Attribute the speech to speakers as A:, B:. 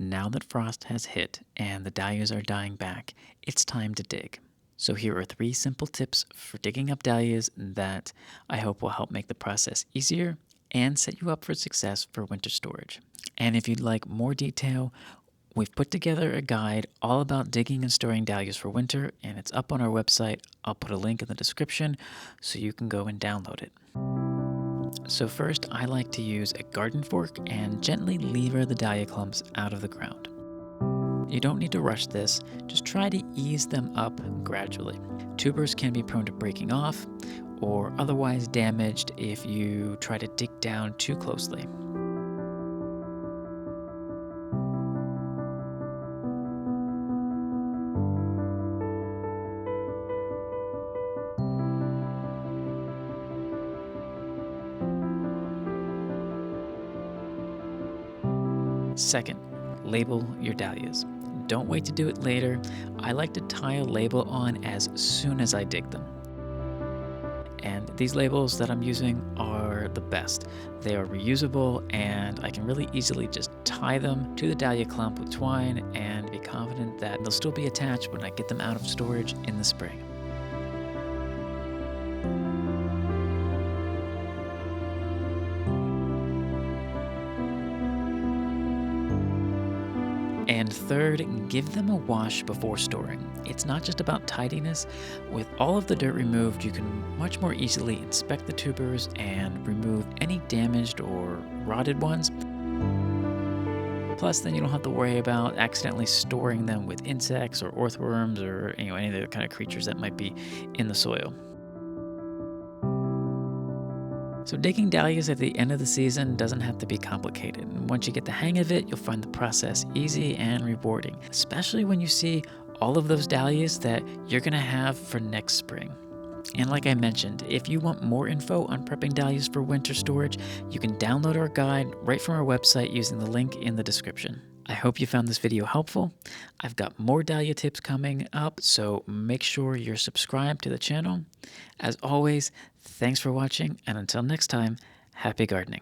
A: now that frost has hit and the dahlias are dying back, it's time to dig. So here are 3 simple tips for digging up dahlias that I hope will help make the process easier and set you up for success for winter storage. And if you'd like more detail, we've put together a guide all about digging and storing dahlias for winter, and it's up on our website. I'll put a link in the description so you can go and download it. So first, I like to use a garden fork and gently lever the dahlia clumps out of the ground. You don't need to rush this, just try to ease them up gradually. Tubers can be prone to breaking off or otherwise damaged if you try to dig down too closely. Second, label your dahlias. Don't wait to do it later. I like to tie a label on as soon as I dig them. And these labels that I'm using are the best. They are reusable and I can really easily just tie them to the dahlia clump with twine and be confident that they'll still be attached when I get them out of storage in the spring. And third, give them a wash before storing. It's not just about tidiness. With all of the dirt removed, you can much more easily inspect the tubers and remove any damaged or rotted ones. Plus, then you don't have to worry about accidentally storing them with insects or earthworms or any of the kind of creatures that might be in the soil. So digging dahlias at the end of the season doesn't have to be complicated. And once you get the hang of it, you'll find the process easy and rewarding, especially when you see all of those dahlias that you're going to have for next spring. And like I mentioned, if you want more info on prepping dahlias for winter storage, you can download our guide right from our website using the link in the description. I hope you found this video helpful. I've got more dahlia tips coming up, so make sure you're subscribed to the channel. As always, thanks for watching, and until next time, happy gardening.